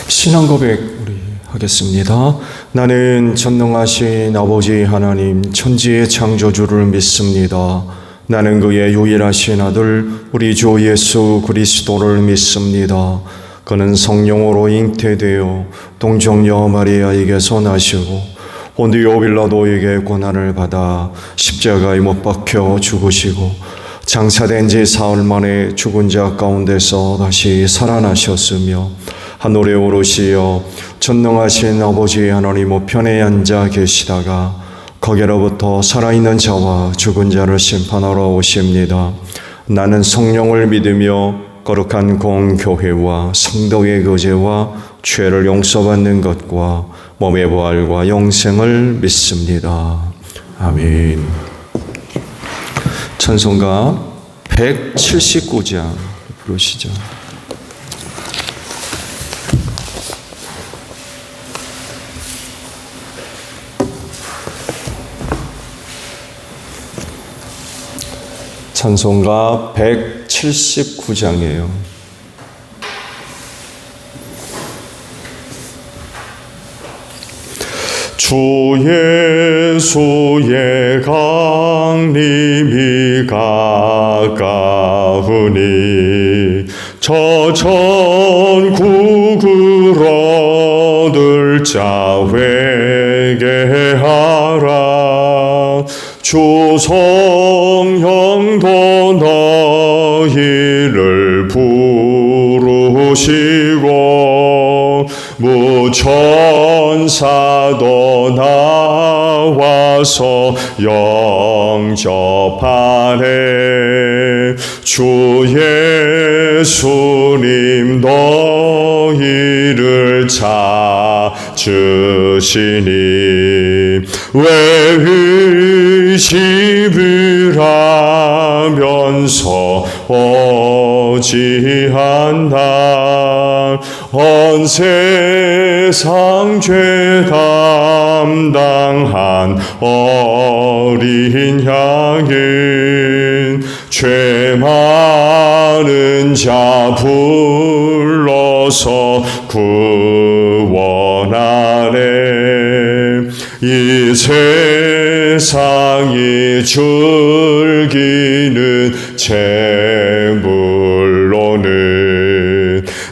신앙 고백 우리 하겠습니다. 나는 전능하신 아버지 하나님 천지의 창조주를 믿습니다. 나는 그의 유일하신 아들 우리 주 예수 그리스도를 믿습니다. 그는 성령으로 잉태되어 동정녀 마리아에게서 나시고 본디오 빌라도에게 고난을 받아 십자가에 못 박혀 죽으시고 장사된 지 사흘 만에 죽은 자 가운데서 다시 살아나셨으며 하늘에 오르시어 전능하신 아버지 하나님 우편에 앉아 계시다가 거기로부터 살아있는 자와 죽은 자를 심판하러 오십니다. 나는 성령을 믿으며 거룩한 공교회와 성도의 교제와 죄를 용서받는 것과 몸의 부활과 영생을 믿습니다. 아멘. 찬송가 179장 부르시죠. 찬송가 179장이에요. 주 예수의 강림이 가까우니 저 천국을 얻을 자 회개하라. 주 성령도 너희를 부르시고 무천사도 나와서 영접하네. 주 예수님 너희를 찾으시니 왜 의심을 하면서 어찌한다. 온 세상 죄 담당한 어린 양인 죄 많은 자 불러서 구원하네. 이 세상이 즐기는 재물로는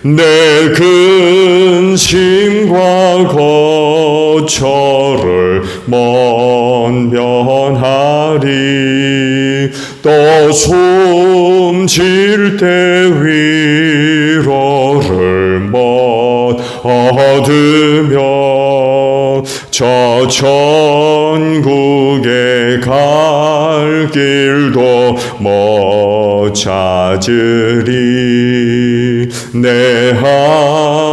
내 근심과 거처를 먼면하리. 또 숨질 때 위로를 못 얻으며 저 천국에 갈 길도 못 찾으리. 내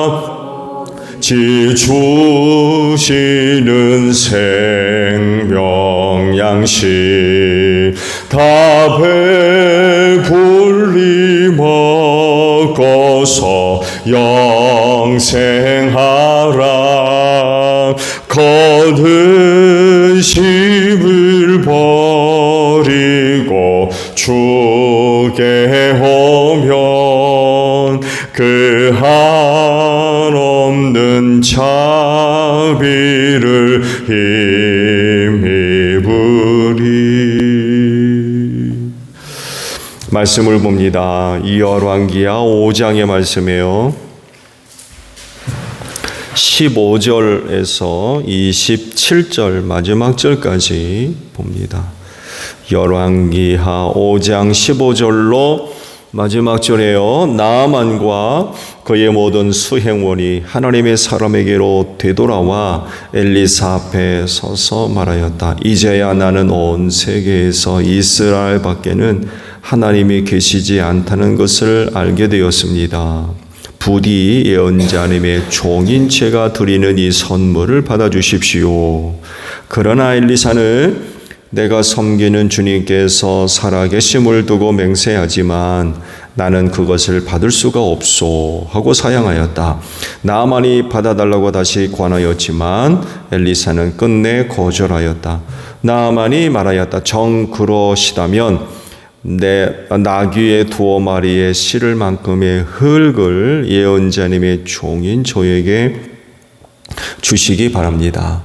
아버지 주시는 생명 양식 다 배불리 먹어서 영생하라. 거듭 심을 버리고 주께 오면 그 한없는 자비를 힘입으리. 말씀을 봅니다. 열왕기하 5장의 말씀이에요. 15절에서 27절 마지막 절까지 봅니다. 열왕기하 5장 15절로 마지막 절에요. 나아만과 그의 모든 수행원이 하나님의 사람에게로 되돌아와 엘리사 앞에 서서 말하였다. 이제야 나는 온 세계에서 이스라엘 밖에는 하나님이 계시지 않다는 것을 알게 되었습니다. 부디 예언자님의 종인 제가 드리는 이 선물을 받아주십시오. 그러나 엘리사는 내가 섬기는 주님께서 살아계심을 두고 맹세하지만 나는 그것을 받을 수가 없소 하고 사양하였다. 나아만이 받아달라고 다시 권하였지만 엘리사는 끝내 거절하였다. 나아만이 말하였다. 정 그러시다면 나귀의 2마리의 실을 만큼의 흙을 예언자님의 종인 저에게 주시기 바랍니다.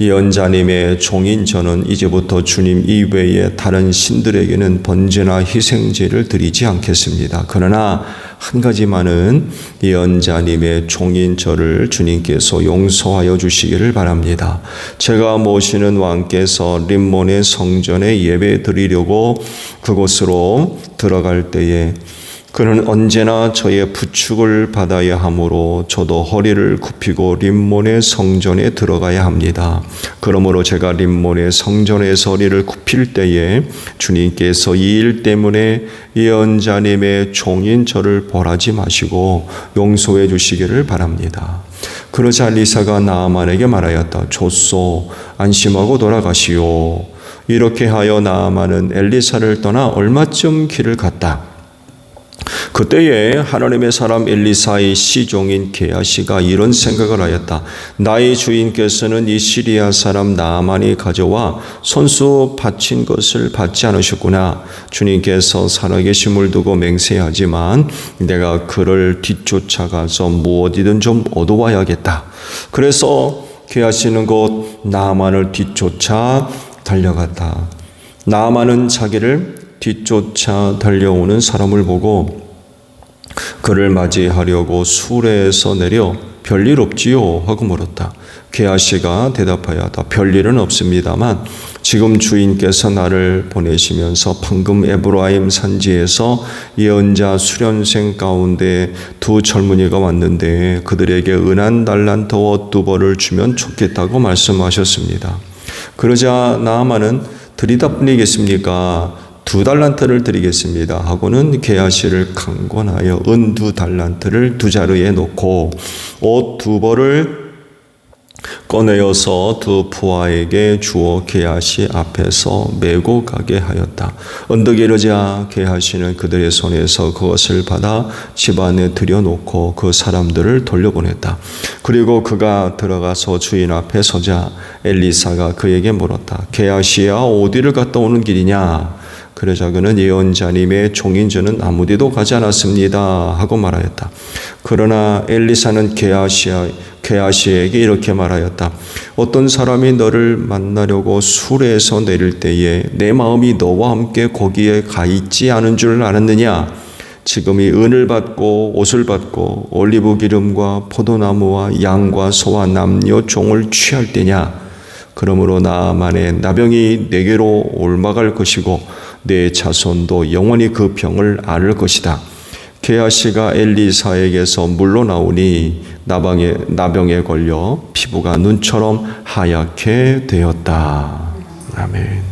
예언자님의 종인 저는 이제부터 주님 이외에 다른 신들에게는 번제나 희생제를 드리지 않겠습니다. 그러나 한 가지만은 예언자님의 종인 저를 주님께서 용서하여 주시기를 바랍니다. 제가 모시는 왕께서 림몬의 성전에 예배 드리려고 그곳으로 들어갈 때에 그는 언제나 저의 부축을 받아야 하므로 저도 허리를 굽히고 림몬의 성전에 들어가야 합니다. 그러므로 제가 림몬의 성전에서 허리를 굽힐 때에 주님께서 이 일 때문에 예언자님의 종인 저를 벌하지 마시고 용서해 주시기를 바랍니다. 그러자 엘리사가 나아만에게 말하였다. 좋소, 안심하고 돌아가시오. 이렇게 하여 나아만은 엘리사를 떠나 얼마쯤 길을 갔다. 그때에 하나님의 사람 엘리사의 시종인 게하시가 이런 생각을 하였다. 나의 주인께서는 이 시리아 사람 나아만이 가져와 손수 바친 것을 받지 않으셨구나. 주님께서 살아계심을 두고 맹세하지만 내가 그를 뒤쫓아가서 무엇이든 좀 얻어와야겠다. 그래서 게하시는 곧 나아만을 뒤쫓아 달려갔다. 나아만은 자기를 뒤쫓아 달려오는 사람을 보고 그를 맞이하려고 수레에서 내려 별일 없지요? 하고 물었다. 게하시가 대답하였다. 별일은 없습니다만 지금 주인께서 나를 보내시면서 방금 에브라임 산지에서 예언자 수련생 가운데 2 젊은이가 왔는데 그들에게 은한 달란트와 2벌을 주면 좋겠다고 말씀하셨습니다. 그러자 나아만은 드리다 뿐이겠습니까? 2달란트를 드리겠습니다 하고는 게하시를 강권하여 은 2달란트를 2자루에 놓고 옷 2벌을 꺼내어서 2 부하에게 주어 게하시 앞에서 메고 가게 하였다. 언덕에 이르자 게하시는 그들의 손에서 그것을 받아 집 안에 들여놓고 그 사람들을 돌려보냈다. 그리고 그가 들어가서 주인 앞에 서자 엘리사가 그에게 물었다. 게하시야, 어디를 갔다 오는 길이냐? 그러자 그는 예언자님의 종인 저는 아무데도 가지 않았습니다 하고 말하였다. 그러나 엘리사는 게하시에게 이렇게 말하였다. 어떤 사람이 너를 만나려고 수레에서 내릴 때에 내 마음이 너와 함께 거기에 가 있지 않은 줄 알았느냐? 지금이 은을 받고 옷을 받고 올리브 기름과 포도나무와 양과 소와 남녀 종을 취할 때냐? 그러므로 나아만의 나병이 내게로 옮아갈 것이고 내 자손도 영원히 그 병을 앓을 것이다. 게하시가 엘리사에게서 물러나오니 나병에 걸려 피부가 눈처럼 하얗게 되었다. 아멘.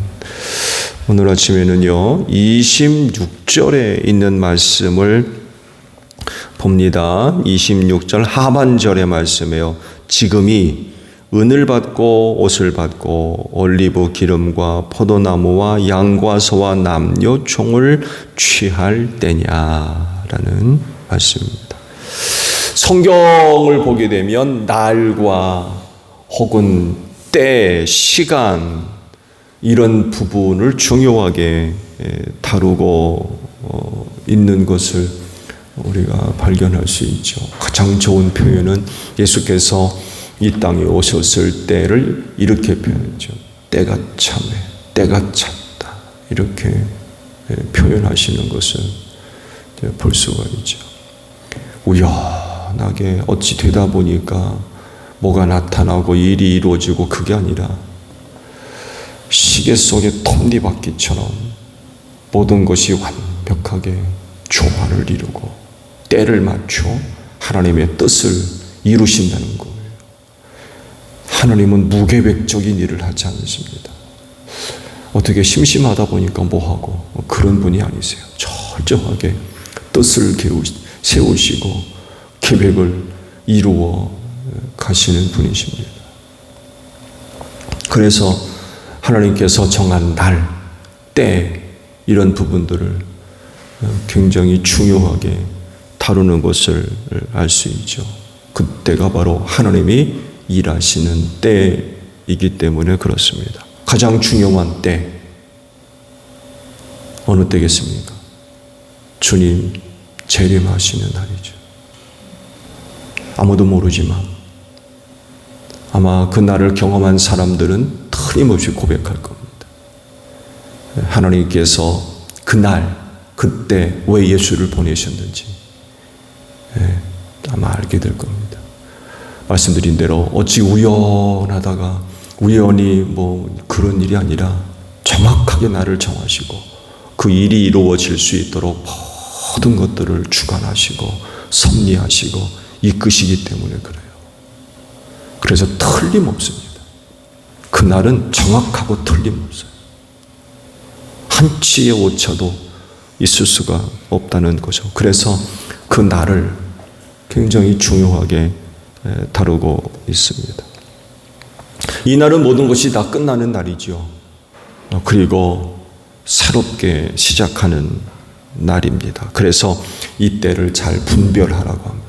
오늘 아침에는요 26절에 있는 말씀을 봅니다. 26절 하반절의 말씀이에요. 지금이 은을 받고 옷을 받고 올리브 기름과 포도나무와 양과 소와 남녀 종을 취할 때냐라는 말씀입니다. 성경을 보게 되면 날과 혹은 때, 시간 이런 부분을 중요하게 다루고 있는 것을 우리가 발견할 수 있죠. 가장 좋은 표현은 예수께서 이 땅에 오셨을 때를 이렇게 표현했죠. 때가 참해, 때가 찼다. 이렇게 표현하시는 것을 볼 수가 있죠. 우연하게 어찌 되다 보니까 뭐가 나타나고 일이 이루어지고 그게 아니라 시계 속의 톱니바퀴처럼 모든 것이 완벽하게 조화를 이루고 때를 맞춰 하나님의 뜻을 이루신다는 거예요. 하나님은 무계획적인 일을 하지 않습니다. 어떻게 심심하다 보니까 뭐하고 그런 분이 아니세요. 철저하게 뜻을 세우시고 계획을 이루어 가시는 분이십니다. 그래서 하나님께서 정한 날, 때 이런 부분들을 굉장히 중요하게 다루는 것을 알 수 있죠. 그때가 바로 하나님이 일하시는 때이기 때문에 그렇습니다. 가장 중요한 때, 어느 때겠습니까? 주님 재림하시는 날이죠. 아무도 모르지만 아마 그 날을 경험한 사람들은 틀림없이 고백할 겁니다. 하나님께서 그날, 그때 왜 예수를 보내셨는지 아마 알게 될 겁니다. 말씀드린 대로 어찌 우연하다가 우연히 그런 일이 아니라 정확하게 날을 정하시고 그 일이 이루어질 수 있도록 모든 것들을 주관하시고 섭리하시고 이끄시기 때문에 그래요. 그래서 틀림없습니다. 그날은 정확하고 틀림없어요. 한치의 오차도 있을 수가 없다는 거죠. 그래서 그 날을 굉장히 중요하게 다루고 있습니다. 이 날은 모든 것이 다 끝나는 날이죠. 그리고 새롭게 시작하는 날입니다. 그래서 이 때를 잘 분별하라고 합니다.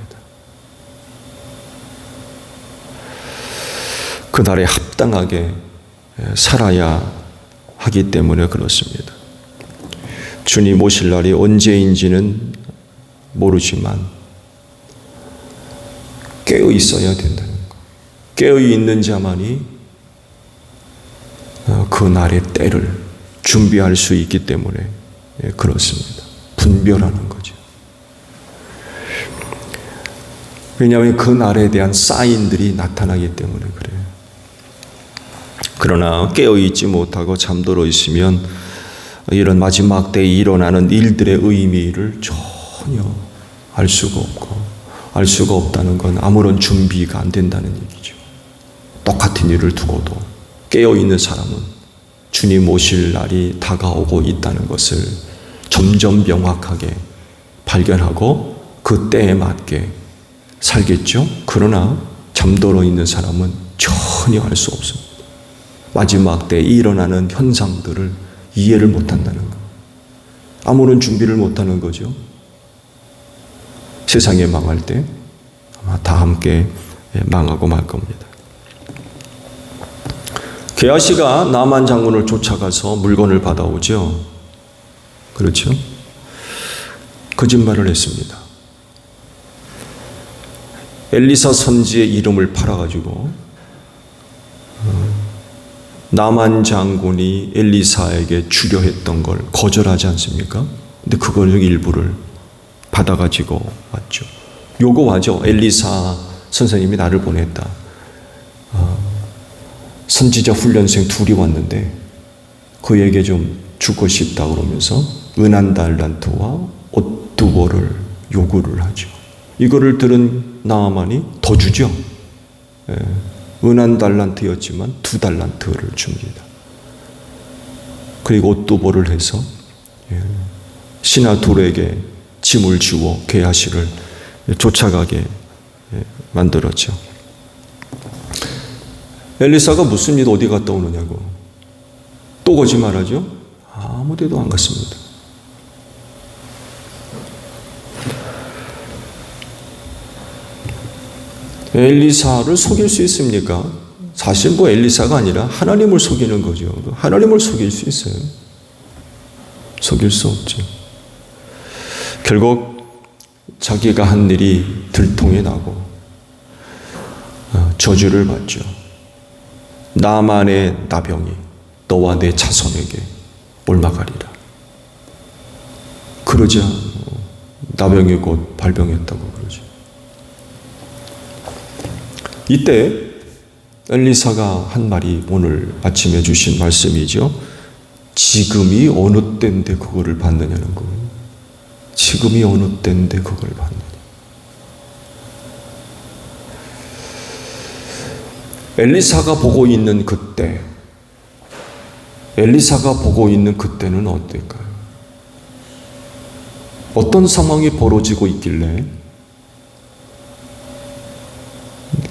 그 날에 합당하게 살아야 하기 때문에 그렇습니다. 주님 오실 날이 언제인지는 모르지만 깨어 있어야 된다는 것. 깨어 있는 자만이 그 날의 때를 준비할 수 있기 때문에 그렇습니다. 분별하는 거죠. 왜냐하면 그 날에 대한 사인들이 나타나기 때문에 그래요. 그러나 깨어있지 못하고 잠들어 있으면 이런 마지막 때에 일어나는 일들의 의미를 전혀 알 수가 없고, 알 수가 없다는 건 아무런 준비가 안 된다는 얘기죠. 똑같은 일을 두고도 깨어있는 사람은 주님 오실 날이 다가오고 있다는 것을 점점 명확하게 발견하고 그 때에 맞게 살겠죠. 그러나 잠들어 있는 사람은 전혀 알 수 없습니다. 마지막 때에 일어나는 현상들을 이해를 못한다는 것. 아무런 준비를 못하는 거죠. 세상에 망할 때 아마 다 함께 망하고 말 겁니다. 게하시가 나만 장군을 쫓아가서 물건을 받아오죠. 그렇죠? 거짓말을 했습니다. 엘리사 선지의 이름을 팔아가지고 나만 장군이 엘리사에게 주려 했던 걸 거절하지 않습니까? 근데 그걸 일부를 받아가지고 왔죠. 요구하죠. 엘리사 선생님이 나를 보냈다. 선지자 훈련생 둘이 왔는데 그에게 좀 주고 싶다 그러면서 은한 달란트와 옷 2벌을 요구를 하죠. 이거를 들은 나아만이 더 주죠. 은한 달란트였지만 2달란트를 줍니다. 그리고 옷 2벌을 해서 신하 둘에게 짐을 주어 게하시를 쫓아가게 만들었죠. 엘리사가 무슨 일 어디 갔다 오느냐고 또 거짓말하죠. 아무 데도 안 갔습니다. 엘리사를 속일 수 있습니까? 사실 엘리사가 아니라 하나님을 속이는 거죠. 하나님을 속일 수 있어요. 속일 수 없죠. 결국 자기가 한 일이 들통이 나고 저주를 받죠. 나만의 나병이 너와 내 자손에게 옮아가리라. 그러자 나병이 곧 발병했다고 그러죠. 이때 엘리사가 한 말이 오늘 아침에 주신 말씀이죠. 지금이 어느 때인데 그거를 받느냐는 거예요. 지금이 어느 때인데 그걸 받느냐. 엘리사가 보고 있는 그때, 엘리사가 보고 있는 그때는 어떨까요? 어떤 상황이 벌어지고 있길래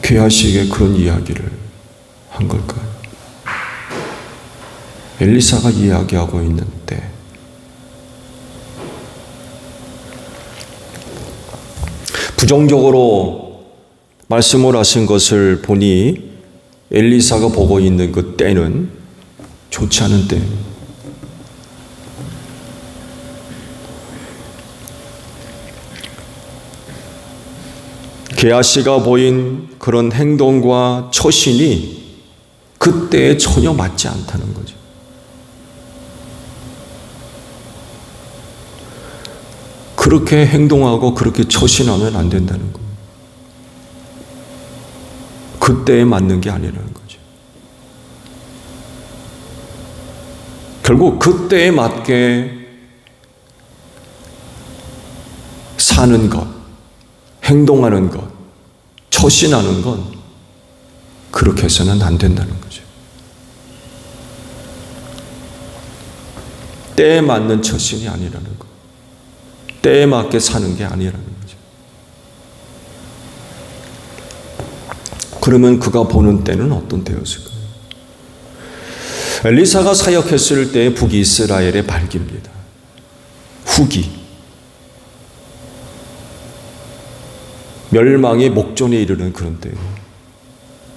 게하시에게 그런 이야기를 한 걸까요? 엘리사가 이야기하고 있는 때 부정적으로 말씀을 하신 것을 보니 엘리사가 보고 있는 그 때는 좋지 않은 때입니다. 게하시가 보인 그런 행동과 처신이 그때에 전혀 맞지 않다는 거죠. 그렇게 행동하고 그렇게 처신하면 안 된다는 거예요. 그때에 맞는 게 아니라는 거죠. 결국 그때에 맞게 사는 것, 행동하는 것, 처신하는 건 그렇게 해서는 안 된다는 거죠. 때에 맞는 처신이 아니라는 거, 때에 맞게 사는 게 아니라는 거죠. 그러면 그가 보는 때는 어떤 때였을까요? 엘리사가 사역했을 때의 북이스라엘의 발기입니다. 후기. 멸망의 목전에 이르는 그런 때예요.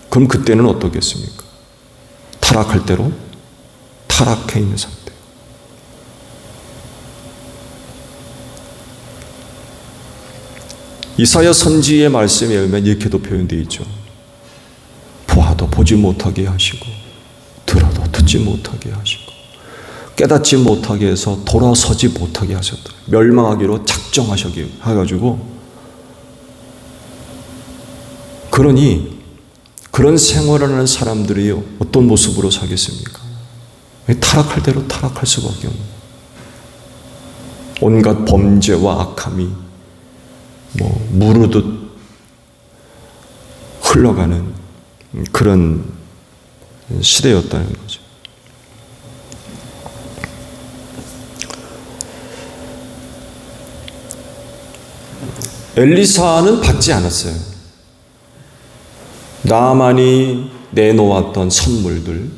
그럼 그때는 어떻겠습니까? 타락할 대로 타락해 있는 상태. 이사야 선지의 말씀에 의하면 이렇게도 표현되어 있죠. 보아도 보지 못하게 하시고 들어도 듣지 못하게 하시고 깨닫지 못하게 해서 돌아서지 못하게 하셨다. 멸망하기로 작정하셔가지고 그러니 그런 생활을 하는 사람들이 어떤 모습으로 사겠습니까? 타락할 대로 타락할 수밖에 없는 온갖 범죄와 악함이 무르듯 흘러가는 그런 시대였다는 거죠. 엘리사는 받지 않았어요. 나만이 내놓았던 선물들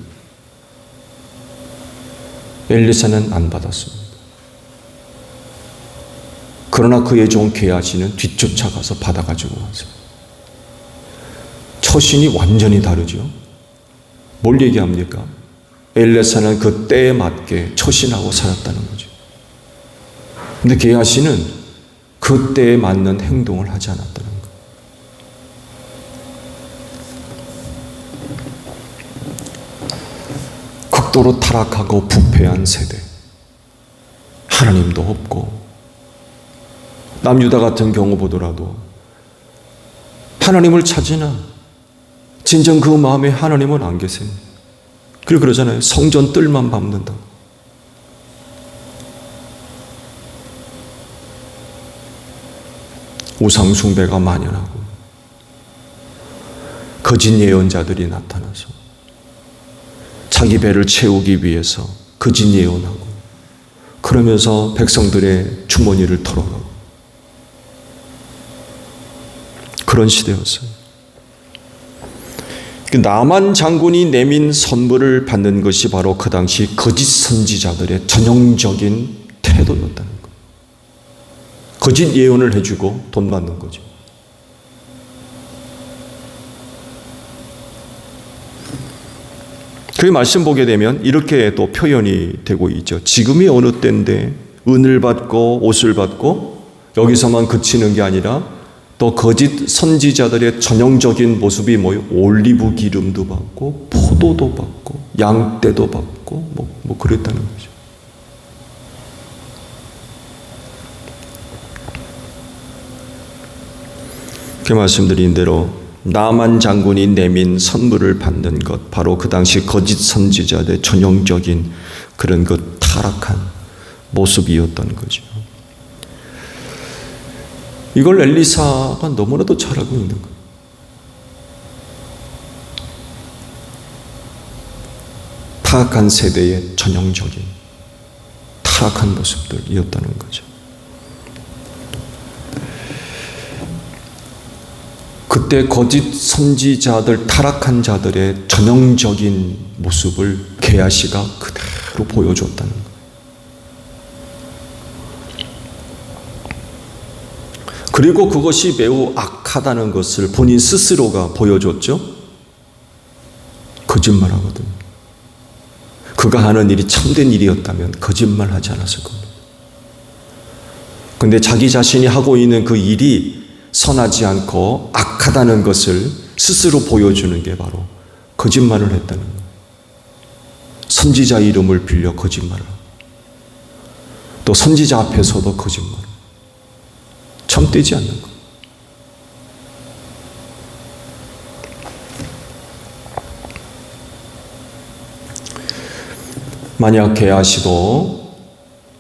엘리사는 안 받았습니다. 그러나 그의 종 게하시는 뒤쫓아가서 받아가지고 왔어요. 처신이 완전히 다르죠. 뭘 얘기합니까? 엘리사는 그 때에 맞게 처신하고 살았다는 거죠. 근데 게하시는 그 때에 맞는 행동을 하지 않았다는 거예요. 극도로 타락하고 부패한 세대. 하나님도 없고 남유다 같은 경우 보더라도 하나님을 찾으나 진정 그 마음에 하나님은 안 계세요. 그리고 그러잖아요. 성전 뜰만 밟는다고. 우상 숭배가 만연하고 거짓 예언자들이 나타나서 자기 배를 채우기 위해서 거짓 예언하고 그러면서 백성들의 주머니를 털어가고 그런 시대였어요. 나만 장군이 내민 선물을 받는 것이 바로 그 당시 거짓 선지자들의 전형적인 태도였다는 거예요. 거짓 예언을 해주고 돈 받는 거죠. 그 말씀 보게 되면 이렇게 또 표현이 되고 있죠. 지금이 어느 때인데 은을 받고 옷을 받고 여기서만 그치는 게 아니라 또 거짓 선지자들의 전형적인 모습이 뭐예요? 올리브 기름도 받고 포도도 받고 양떼도 받고 뭐 그랬다는 거죠. 그 말씀드린 대로 나만 장군이 내민 선물을 받는 것 바로 그 당시 거짓 선지자들의 전형적인 그런 그 타락한 모습이었던 거죠. 이걸 엘리사가 너무나도 잘 알고 있는 거예요. 타락한 세대의 전형적인 타락한 모습들이었다는 거죠. 그때 거짓 선지자들, 타락한 자들의 전형적인 모습을 게하시가 그대로 보여줬다는 거예요. 그리고 그것이 매우 악하다는 것을 본인 스스로가 보여줬죠. 거짓말하거든요. 그가 하는 일이 참된 일이었다면 거짓말하지 않았을 겁니다. 그런데 자기 자신이 하고 있는 그 일이 선하지 않고 악하다는 것을 스스로 보여주는 게 바로 거짓말을 했다는 거예요. 선지자 이름을 빌려 거짓말을 하고 또 선지자 앞에서도 거짓말, 참되지 않는 것. 만약 게하시도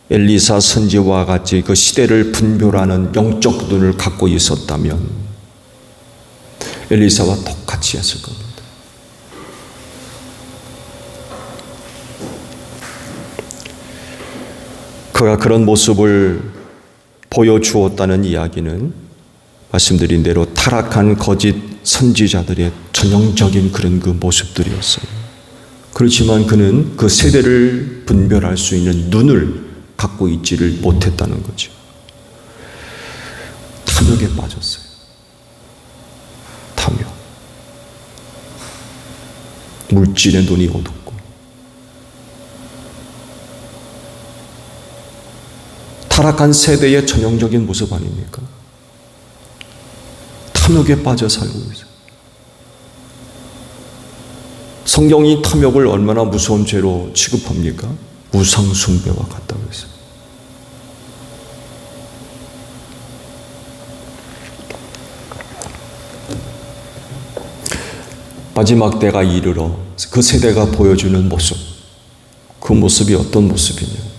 엘리사 선지와 같이 그 시대를 분별하는 영적 눈을 갖고 있었다면 엘리사와 똑같이 했을 겁니다. 그가 그런 모습을 보여주었다는 이야기는 말씀드린 대로 타락한 거짓 선지자들의 전형적인 그런 그 모습들이었어요. 그렇지만 그는 그 세대를 분별할 수 있는 눈을 갖고 있지를 못했다는 거죠. 탐욕에 빠졌어요. 탐욕. 물질에 눈이 어둡고 타락한 세대의 전형적인 모습 아닙니까? 탐욕에 빠져 살고 있어요. 성경이 탐욕을 얼마나 무서운 죄로 취급합니까? 우상숭배와 같다고 했어요. 마지막 때가 이르러 그 세대가 보여주는 모습, 그 모습이 어떤 모습이냐?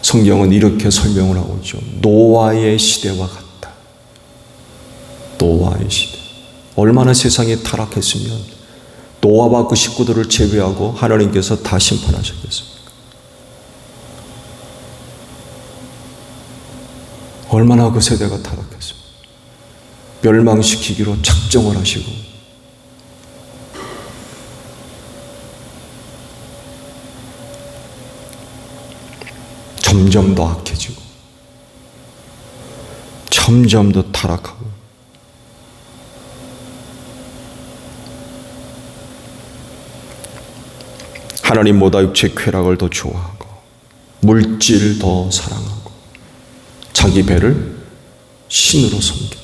성경은 이렇게 설명을 하고 있죠. 노아의 시대와 같다. 노아의 시대. 얼마나 세상이 타락했으면 노아와 그 식구들을 제외하고 하나님께서 다 심판하셨겠습니까? 얼마나 그 세대가 타락했습니까? 멸망시키기로 작정을 하시고 점점 더 악해지고 점점 더 타락하고 하나님보다 육체 쾌락을 더 좋아하고 물질을 더 사랑하고 자기 배를 신으로 섬겨.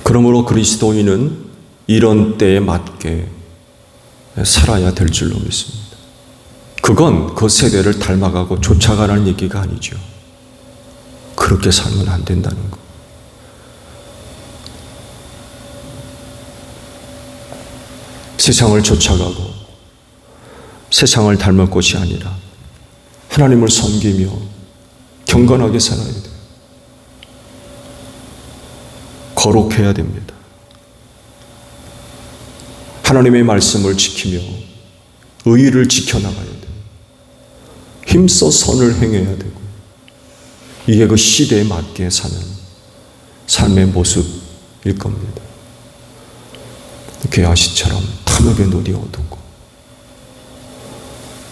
그러므로 그리스도인은 이런 때에 맞게 살아야 될 줄로 믿습니다. 그건 그 세대를 닮아가고 쫓아가라는 얘기가 아니죠. 그렇게 살면 안 된다는 거. 세상을 쫓아가고 세상을 닮을 것이 아니라 하나님을 섬기며 경건하게 살아야 돼요. 거룩해야 됩니다. 하나님의 말씀을 지키며 의의를 지켜나가야 돼요. 힘써 선을 행해야 되고 이게 그 시대에 맞게 사는 삶의 모습일 겁니다. 게하시처럼 탐욕의 눈이 어둡고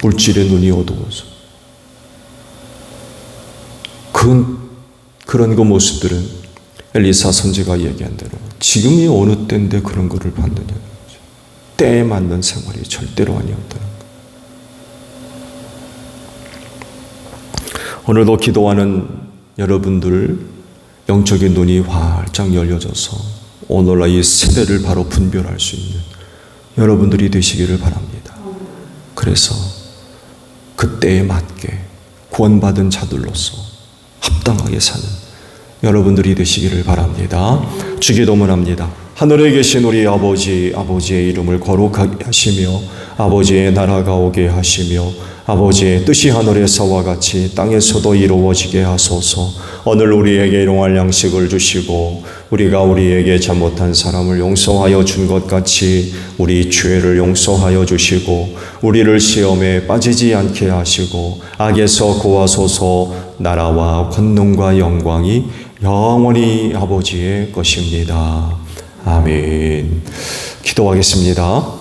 물질의 눈이 어두워서 그런 그 모습들은 엘리사 선지가 얘기한 대로 지금이 어느 때인데 그런 거를 받느냐는 거죠. 때에 맞는 생활이 절대로 아니었다는 거. 오늘도 기도하는 여러분들 영적인 눈이 활짝 열려져서 오늘날 이 세대를 바로 분별할 수 있는 여러분들이 되시기를 바랍니다. 그래서 그 때에 맞게 구원받은 자들로서 합당하게 사는 여러분들이 되시기를 바랍니다. 주기도문 합니다. 하늘에 계신 우리 아버지, 아버지의 이름을 거룩하게 하시며 아버지의 나라가 오게 하시며 아버지의 뜻이 하늘에서와 같이 땅에서도 이루어지게 하소서. 오늘 우리에게 일용할 양식을 주시고 우리가 우리에게 잘못한 사람을 용서하여 준 것 같이 우리 죄를 용서하여 주시고 우리를 시험에 빠지지 않게 하시고 악에서 구하소서. 나라와 권능과 영광이 영원히 아버지의 것입니다. 아멘. 기도하겠습니다.